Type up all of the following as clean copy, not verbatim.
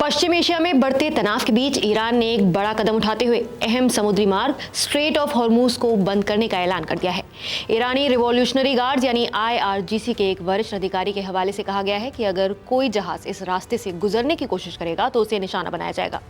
पश्चिम Asia में बढ़ते तनाव के बीच ईरान ने एक बड़ा कदम उठाते हुए अहम समुद्री मार्ग स्ट्रेट ऑफ हॉर्मूज को बंद करने का ऐलान कर दिया है। ईरानी रिवॉल्यूशनरी गार्ड्स यानी IRGC के एक वरिष्ठ अधिकारी के हवाले से कहा गया है कि अगर कोई जहाज इस रास्ते से गुजरने की कोशिश करेगा तो उसे निशाना बनाया जाएगा।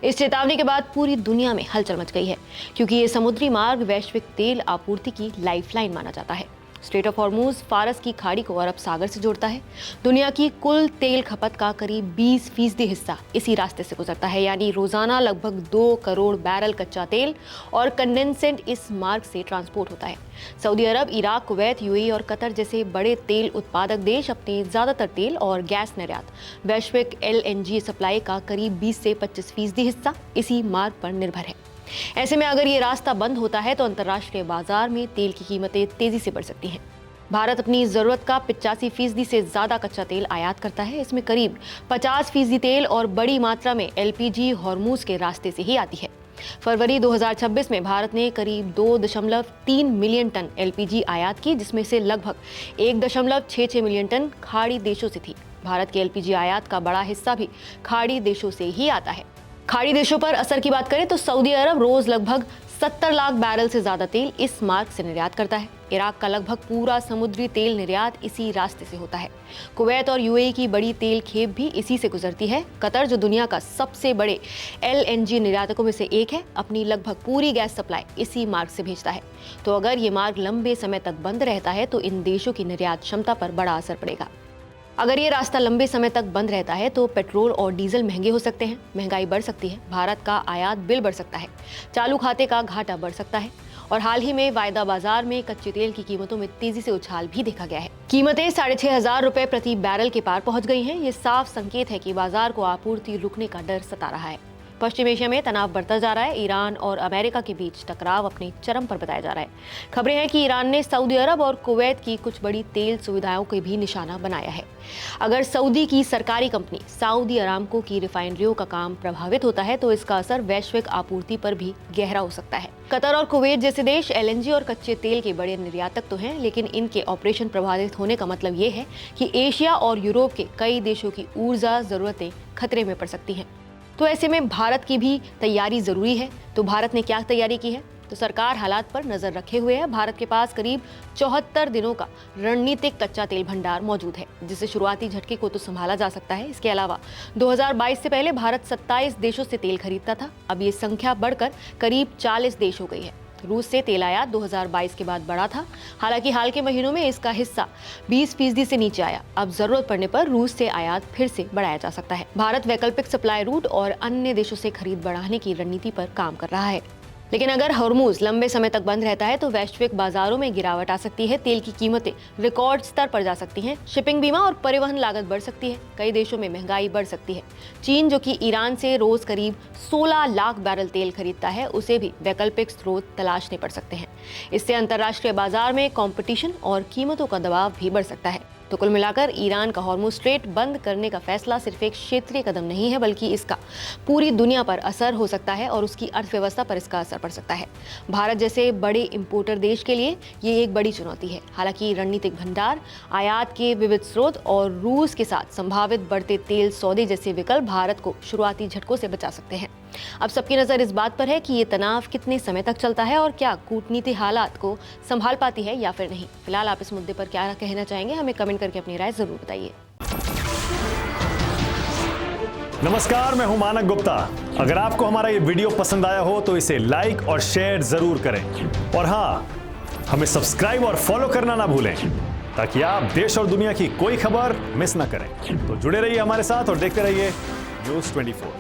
इस चेतावनी के बाद पूरी दुनिया में हलचल मच गई है, क्योंकि ये समुद्री मार्ग वैश्विक तेल आपूर्ति की लाइफलाइन माना जाता है। स्ट्रेट ऑफ हॉर्मूज फारस की खाड़ी को अरब सागर से जोड़ता है। दुनिया की कुल तेल खपत का करीब 20% हिस्सा इसी रास्ते से गुजरता है, यानी रोजाना लगभग 2 करोड़ बैरल कच्चा तेल और कंडेंसेंट इस मार्ग से ट्रांसपोर्ट होता है। सऊदी अरब, इराक, कुवैत, UAE और कतर जैसे बड़े तेल उत्पादक देश अपने ज्यादातर तेल और गैस निर्यात, वैश्विक LNG सप्लाई का करीब 20 से 25% हिस्सा इसी मार्ग पर निर्भर है। ऐसे में अगर ये रास्ता बंद होता है तो अंतर्राष्ट्रीय बाजार में तेल की कीमतें तेजी से बढ़ सकती हैं। भारत अपनी जरूरत का 85% से ज्यादा कच्चा तेल आयात करता है। इसमें करीब 50% तेल और बड़ी मात्रा में LPG हॉर्मूज के रास्ते से ही आती है। फरवरी 2026 में भारत ने करीब 2.3 मिलियन टन LPG आयात की, जिसमें से लगभग 1.66 मिलियन टन खाड़ी देशों से थी। भारत के LPG आयात का बड़ा हिस्सा भी खाड़ी देशों से ही आता है। खाड़ी देशों पर असर की बात करें तो सऊदी अरब रोज लगभग 70 लाख बैरल से ज्यादा तेल इस मार्ग से निर्यात करता है। इराक का लगभग पूरा समुद्री तेल निर्यात इसी रास्ते से होता है। कुवैत और UAE की बड़ी तेल खेप भी इसी से गुजरती है। कतर, जो दुनिया का सबसे बड़े LNG निर्यातकों में से एक है, अपनी लगभग पूरी गैस सप्लाई इसी मार्ग से भेजता है। तो अगर ये मार्ग लंबे समय तक बंद रहता है तो इन देशों की निर्यात क्षमता पर बड़ा असर पड़ेगा। अगर ये रास्ता लंबे समय तक बंद रहता है तो पेट्रोल और डीजल महंगे हो सकते हैं, महंगाई बढ़ सकती है, भारत का आयात बिल बढ़ सकता है, चालू खाते का घाटा बढ़ सकता है और हाल ही में वायदा बाजार में कच्चे तेल की कीमतों में तेजी से उछाल भी देखा गया है। कीमतें 6,500 रुपए प्रति बैरल के पार पहुंच गई हैं। ये साफ संकेत है कि बाजार को आपूर्ति रुकने का डर सता रहा है। पश्चिम एशिया में तनाव बढ़ता जा रहा है। ईरान और अमेरिका के बीच टकराव अपने चरम पर बताया जा रहा है। खबरें हैं कि ईरान ने सऊदी अरब और कुवैत की कुछ बड़ी तेल सुविधाओं को भी निशाना बनाया है। अगर सऊदी की सरकारी कंपनी सऊदी अरामको की रिफाइनरियों का काम प्रभावित होता है तो इसका असर वैश्विक आपूर्ति पर भी गहरा हो सकता है। कतर और कुवैत जैसे देश LNG और कच्चे तेल के बड़े निर्यातक तो हैं, लेकिन इनके ऑपरेशन प्रभावित होने का मतलब ये है कि एशिया और यूरोप के कई देशों की ऊर्जा जरूरतें खतरे में पड़ सकती हैं। तो ऐसे में भारत की भी तैयारी जरूरी है। तो भारत ने क्या तैयारी की है? तो सरकार हालात पर नजर रखे हुए है। भारत के पास करीब 74 दिनों का रणनीतिक कच्चा तेल भंडार मौजूद है, जिससे शुरुआती झटके को तो संभाला जा सकता है। इसके अलावा 2022 से पहले भारत 27 देशों से तेल खरीदता था। अब ये संख्या बढ़कर करीब 40 देश हो गई है। रूस से तेल आयात 2022 के बाद बढ़ा था, हालांकि हाल के महीनों में इसका हिस्सा 20% से नीचे आया। अब जरूरत पड़ने पर रूस से आयात फिर से बढ़ाया जा सकता है। भारत वैकल्पिक सप्लाई रूट और अन्य देशों से खरीद बढ़ाने की रणनीति पर काम कर रहा है। लेकिन अगर हॉर्मूज लंबे समय तक बंद रहता है तो वैश्विक बाजारों में गिरावट आ सकती है। तेल की कीमतें रिकॉर्ड स्तर पर जा सकती हैं। शिपिंग, बीमा और परिवहन लागत बढ़ सकती है। कई देशों में महंगाई बढ़ सकती है। चीन, जो कि ईरान से रोज करीब 16 लाख बैरल तेल खरीदता है, उसे भी वैकल्पिक स्रोत तलाशने पड़ सकते हैं। इससे अंतर्राष्ट्रीय बाजार में कंपटीशन और कीमतों का दबाव भी बढ़ सकता है। तो कुल मिलाकर ईरान का हॉर्मूज स्ट्रेट बंद करने का फैसला सिर्फ एक क्षेत्रीय कदम नहीं है, बल्कि इसका पूरी दुनिया पर असर हो सकता है और उसकी अर्थव्यवस्था पर इसका असर पड़ सकता है। भारत जैसे बड़े इंपोर्टर देश के लिए ये एक बड़ी चुनौती है। हालांकि रणनीतिक भंडार, आयात के विविध स्रोत और रूस के साथ संभावित बढ़ते तेल सौदे जैसे विकल्प भारत को शुरुआती झटकों से बचा सकते हैं। अब सबकी नजर इस बात पर है कि ये तनाव कितने समय तक चलता है और क्या कूटनीति हालात को संभाल पाती है या फिर नहीं। फिलहाल आप इस मुद्दे पर क्या कहना चाहेंगे, हमें कमेंट करके अपनी राय जरूर बताइए। नमस्कार, मैं हूं मानक गुप्ता। अगर आपको हमारा ये वीडियो पसंद आया हो तो इसे लाइक और शेयर जरूर करें और हाँ, हमें सब्सक्राइब और फॉलो करना ना भूलें, ताकि आप देश और दुनिया की कोई खबर मिस ना करें। तो जुड़े रहिए हमारे साथ और देखते रहिए News 24।